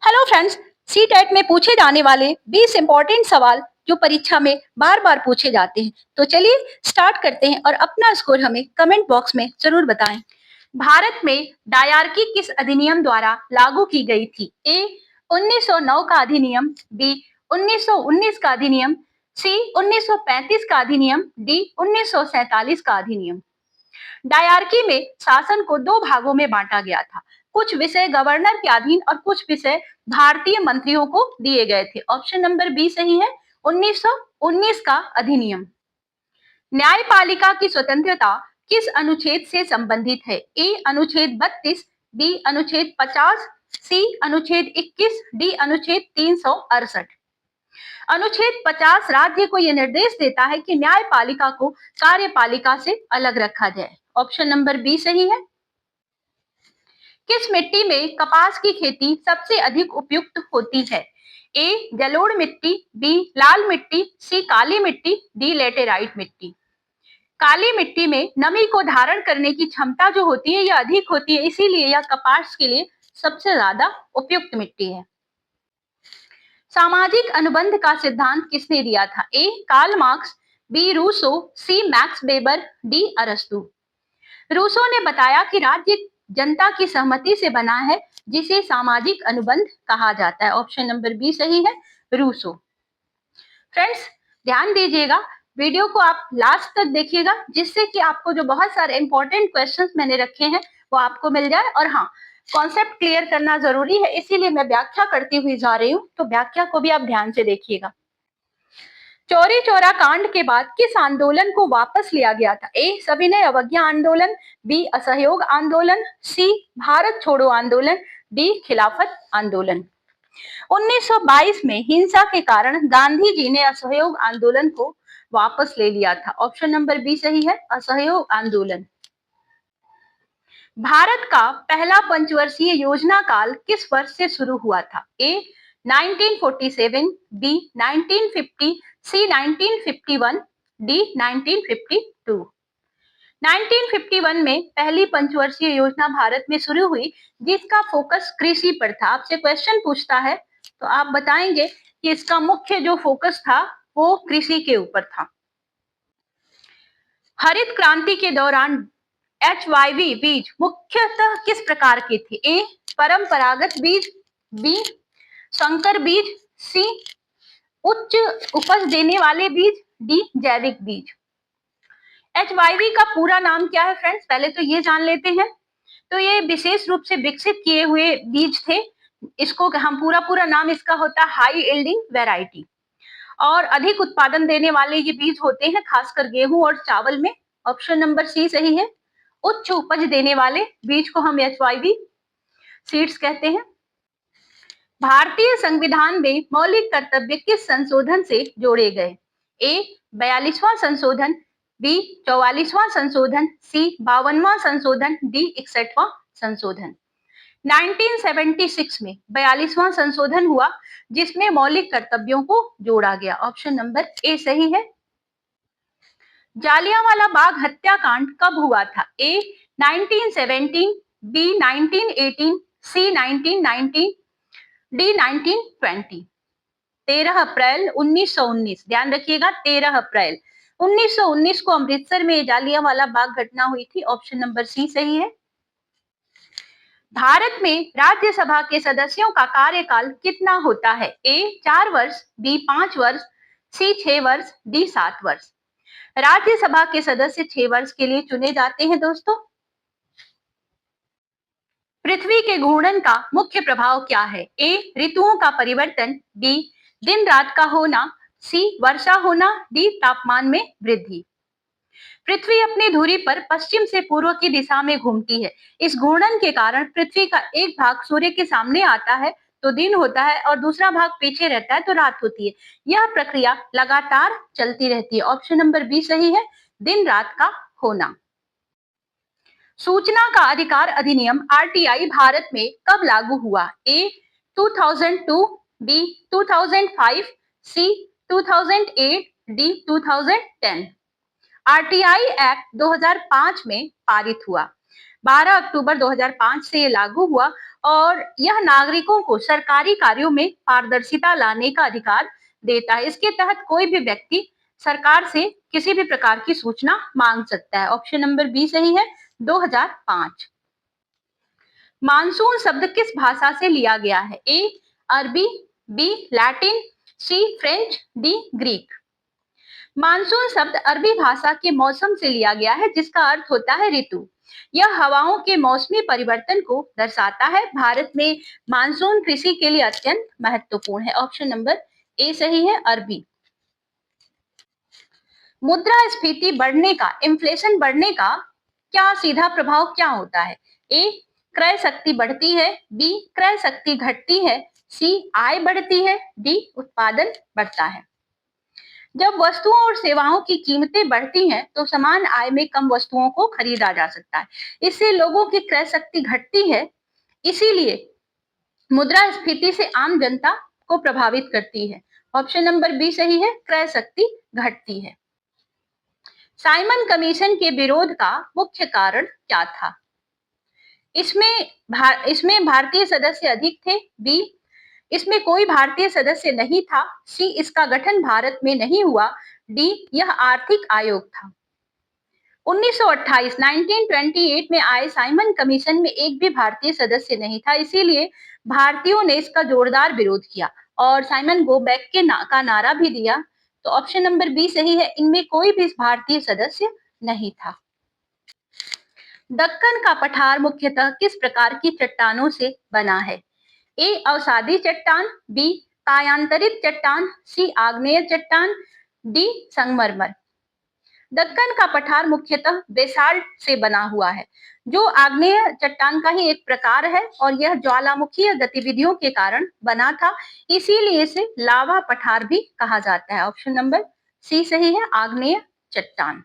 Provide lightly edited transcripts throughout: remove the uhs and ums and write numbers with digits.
Hello friends, C TET में पूछे जाने वाले 20 इंपॉर्टेंट सवाल जो परीक्षा में बार बार पूछे जाते हैं। तो चलिए स्टार्ट करते हैं और अपना स्कोर हमें कमेंट बॉक्स में जरूर बताएं। भारत में डायरकी किस अधिनियम द्वारा लागू की गई थी? ए 1909 का अधिनियम, बी 1919 का अधिनियम, सी 1935 का अधिनियम, डी 1947 का अधिनियम। डायरकी में शासन को दो भागों में बांटा गया था। कुछ विषय गवर्नर के अधीन और कुछ विषय भारतीय मंत्रियों को दिए गए थे। ऑप्शन नंबर बी सही है, 1919 का अधिनियम। न्यायपालिका की स्वतंत्रता किस अनुच्छेद से संबंधित है? ए अनुच्छेद 32, बी अनुच्छेद 50, सी अनुच्छेद 21, डी अनुच्छेद 368। अनुच्छेद 50 राज्य को यह निर्देश देता है कि न्यायपालिका को कार्यपालिका से अलग रखा जाए। ऑप्शन नंबर बी सही है। किस मिट्टी में कपास की खेती सबसे अधिक उपयुक्त होती है? ए जलोढ़ मिट्टी, बी लाल मिट्टी, सी काली मिट्टी, डी लेटेराइट मिट्टी। काली मिट्टी में नमी को धारण करने की क्षमता जो होती है यह अधिक होती है, इसीलिए यह कपास के लिए सबसे ज्यादा उपयुक्त मिट्टी है। सामाजिक अनुबंध का सिद्धांत किसने दिया था? A Karl Marx, B Rousseau, C Max weber, D अरस्तु। रूसो ने बताया कि राज्य जनता की सहमति से बना है, जिसे सामाजिक अनुबंध कहा जाता है। ऑप्शन नंबर बी सही है, रूसो। फ्रेंड्स, ध्यान दीजिएगा, वीडियो को आप लास्ट तक देखिएगा, जिससे कि आपको जो बहुत सारे इंपॉर्टेंट क्वेश्चंस मैंने रखे हैं वो आपको मिल जाए। और हाँ, कॉन्सेप्ट क्लियर करना जरूरी है, इसीलिए मैं व्याख्या करती हुई जा रही हूँ, तो व्याख्या को भी आप ध्यान से देखिएगा। चौरी चौरा कांड के बाद किस आंदोलन को वापस लिया गया था? ए सविनय अवज्ञा आंदोलन, बी असहयोग आंदोलन, सी भारत छोड़ो आंदोलन, डी खिलाफत आंदोलन। 1922 में हिंसा के कारण गांधी जी ने असहयोग आंदोलन को वापस ले लिया था। ऑप्शन नंबर बी सही है, असहयोग आंदोलन। भारत का पहला पंचवर्षीय योजना काल किस वर्ष से शुरू हुआ था? ए 1947, बी 1950, सी 1951, डी 1952। 1951 में पहली पंचवर्षीय योजना भारत में शुरू हुई, जिसका फोकस कृषि पर था। आपसे क्वेश्चन पूछता है तो आप बताएंगे कि इसका मुख्य जो फोकस था वो कृषि के ऊपर था। हरित क्रांति के दौरान HYV बीज मुख्यतः किस प्रकार के थे? ए परंपरागत बीज, बी संकर बीज, सी उच्च उपज देने वाले बीज, डी जैविक बीज। HYV का पूरा नाम क्या है फ्रेंड्स? पहले तो ये जान लेते हैं। तो ये विशेष रूप से विकसित किए हुए बीज थे। इसको हम पूरा नाम इसका होता है हाई यील्डिंग वैरायटी, और अधिक उत्पादन देने वाले ये बीज होते हैं, खासकर गेहूं और चावल में। ऑप्शन नंबर सी सही है, उच्च उपज देने वाले बीज को हम HYV सीड्स कहते हैं। भारतीय संविधान में मौलिक कर्तव्य किस संशोधन से जोड़े गए? ए 42वां संशोधन, बी 44वां संशोधन, सी 52वां संशोधन, डी 61वां संशोधन। 1976 में 42वां संशोधन हुआ, जिसमें मौलिक कर्तव्यों को जोड़ा गया। ऑप्शन नंबर ए सही है। जालियांवाला बाग हत्याकांड कब हुआ था? ए 1917, बी 1918, सी 1919, डी 1920। 13 अप्रैल 1919, ध्यान रखिएगा, 13 अप्रैल 1919 को अमृतसर में जालियांवाला बाग घटना हुई थी। ऑप्शन नंबर सी सही है। भारत में राज्यसभा के सदस्यों का कार्यकाल कितना होता है? ए 4 वर्ष, बी 5 वर्ष, सी 6 वर्ष, डी 7 वर्ष। राज्यसभा के सदस्य 6 वर्ष के लिए चुने जाते हैं दोस्तों। पृथ्वी के घूर्णन का मुख्य प्रभाव क्या है? ए ऋतुओं का परिवर्तन, बी दिन रात का होना, सी वर्षा होना, डी तापमान में वृद्धि। पृथ्वी अपनी धुरी पर पश्चिम से पूर्व की दिशा में घूमती है। इस घूर्णन के कारण पृथ्वी का एक भाग सूर्य के सामने आता है तो दिन होता है, और दूसरा भाग पीछे रहता है तो रात होती है। यह प्रक्रिया लगातार चलती रहती है। ऑप्शन नंबर बी सही है, दिन रात का होना। सूचना का अधिकार अधिनियम RTI भारत में कब लागू हुआ? ए 2002, बी 2005, सी 2008, डी 2010। RTI एक्ट 2005 में पारित हुआ। 12 अक्टूबर 2005 से ये लागू हुआ और यह नागरिकों को सरकारी कार्यों में पारदर्शिता लाने का अधिकार देता है। इसके तहत कोई भी व्यक्ति सरकार से किसी भी प्रकार की सूचना मांग सकता है। ऑप्शन नंबर बी सही है, 2005। मानसून शब्द किस भाषा से लिया गया है? ए अरबी, बी लैटिन, सी फ्रेंच, डी ग्रीक। मानसून शब्द अरबी भाषा के मौसम से लिया गया है जिसका अर्थ होता है ऋतु। यह हवाओं के मौसमी परिवर्तन को दर्शाता है। भारत में मानसून कृषि के लिए अत्यंत महत्वपूर्ण है। ऑप्शन नंबर ए सही है, अरबी। मुद्रास्फीति बढ़ने का, इन्फ्लेशन बढ़ने का क्या सीधा प्रभाव क्या होता है? ए क्रय शक्ति बढ़ती है, बी क्रय शक्ति घटती है, सी आय बढ़ती है, डी उत्पादन बढ़ता है। जब वस्तुओं और सेवाओं की कीमतें बढ़ती हैं तो समान आय में कम वस्तुओं को खरीदा जा सकता है। इससे लोगों की क्रय शक्ति घटती है, इसीलिए मुद्रास्फीति से आम जनता को प्रभावित करती है। ऑप्शन नंबर बी सही है, क्रय शक्ति घटती है। साइमन कमीशन के विरोध का मुख्य कारण क्या था? इसमें भारतीय सदस्य अधिक थे, बी इसमें कोई भारतीय सदस्य नहीं था, सी इसका गठन भारत में नहीं हुआ, डी यह आर्थिक आयोग था। 1928 में आए साइमन कमीशन में एक भी भारतीय सदस्य नहीं था, इसीलिए भारतीयों ने इसका जोरदार विरोध किया और साइमन गो बैक का नारा भी दिया। तो ऑप्शन नंबर बी सही है, इनमें कोई भी भारतीय सदस्य नहीं था। दक्कन का पठार मुख्यतः किस प्रकार की चट्टानों से बना है? ए अवसादी चट्टान, बी कायांतरित चट्टान, सी आग्नेय चट्टान, डी संगमरमर। दक्कन का पठार मुख्यतः बेसाल्ट से बना हुआ है, जो आग्नेय चट्टान का ही एक प्रकार है और यह ज्वालामुखीय गतिविधियों के कारण बना था, इसीलिए इसे लावा पठार भी कहा जाता है। ऑप्शन नंबर सी सही है, आग्नेय चट्टान।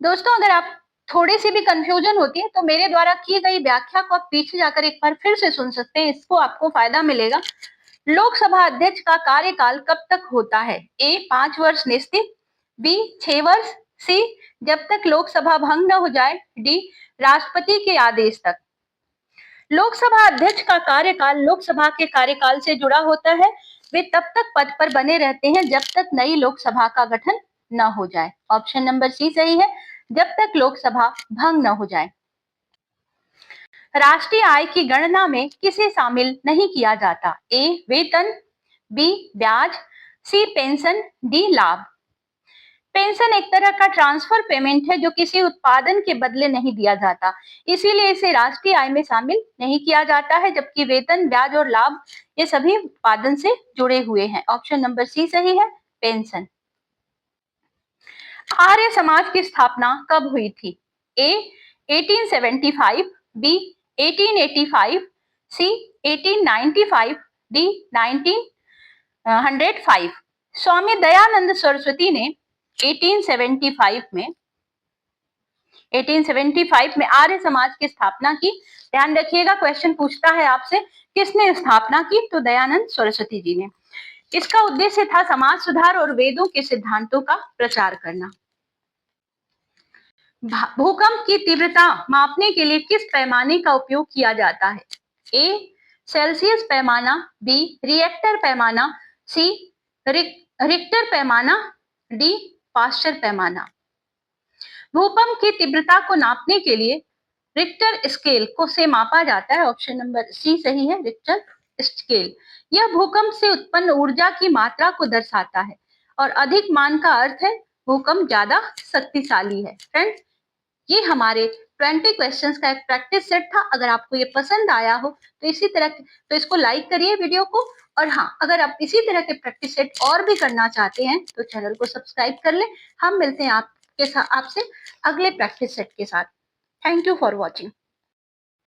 दोस्तों, अगर आप थोड़ी सी भी कंफ्यूजन होती है तो मेरे द्वारा की गई व्याख्या को आप पीछे जाकर एक बार फिर से सुन सकते हैं, इसको आपको फायदा मिलेगा। लोकसभा अध्यक्ष का कार्यकाल कब तक होता है? ए 5 वर्ष निश्चित, बी 6 वर्ष, सी जब तक लोकसभा भंग न हो जाए, डी राष्ट्रपति के आदेश तक। लोकसभा अध्यक्ष का कार्यकाल लोकसभा के कार्यकाल से जुड़ा होता है। वे तब तक पद पर बने रहते हैं जब तक नई लोकसभा का गठन न हो जाए। ऑप्शन नंबर सी सही है, जब तक लोकसभा भंग न हो जाए। राष्ट्रीय आय की गणना में किसे शामिल नहीं किया जाता? ए वेतन, बी ब्याज, सी पेंशन, डी लाभ। पेंशन एक तरह का ट्रांसफर पेमेंट है जो किसी उत्पादन के बदले नहीं दिया जाता, इसीलिए इसे राष्ट्रीय आय में शामिल नहीं किया जाता है, जबकि वेतन, ब्याज और लाभ ये सभी उत्पादन से जुड़े हुए हैं। ऑप्शन नंबर सी सही है, पेंशन। आर्य समाज की स्थापना कब हुई थी? ए 1875, बी 1885, सी 1895, डी 1905। स्वामी दयानंद सरस्वती ने 1875 में आर्य समाज की स्थापना की। ध्यान रखिएगा, क्वेश्चन पूछता है आपसे किसने स्थापना की, तो दयानंद सरस्वती जी ने। इसका उद्देश्य था समाज सुधार और वेदों के सिद्धांतों का प्रचार करना। भूकंप की तीव्रता मापने के लिए किस पैमाने का उपयोग किया जाता है? ए सेल्सियस पैमाना, बी रिएक्टर पैमाना, सी रिक्टर पैमाना, डी पास्चर पैमाना। भूकंप की तीव्रता को नापने के लिए रिक्टर स्केल को से मापा जाता है। ऑप्शन नंबर सी सही है, रिक्टर स्केल। यह भूकंप से उत्पन्न ऊर्जा की मात्रा को दर्शाता है और अधिक मान का अर्थ है भूकंप ज्यादा शक्तिशाली है। फ्रेंड्स, ये हमारे 20 क्वेश्चंस का एक प्रैक्टिस सेट था। अगर आपको ये पसंद आया हो तो इसको लाइक करिए वीडियो को, और हाँ, अगर आप इसी तरह के प्रैक्टिस सेट और भी करना चाहते हैं तो चैनल को सब्सक्राइब कर लें। हम मिलते हैं आपसे अगले प्रैक्टिस सेट के साथ। Thank you for watching.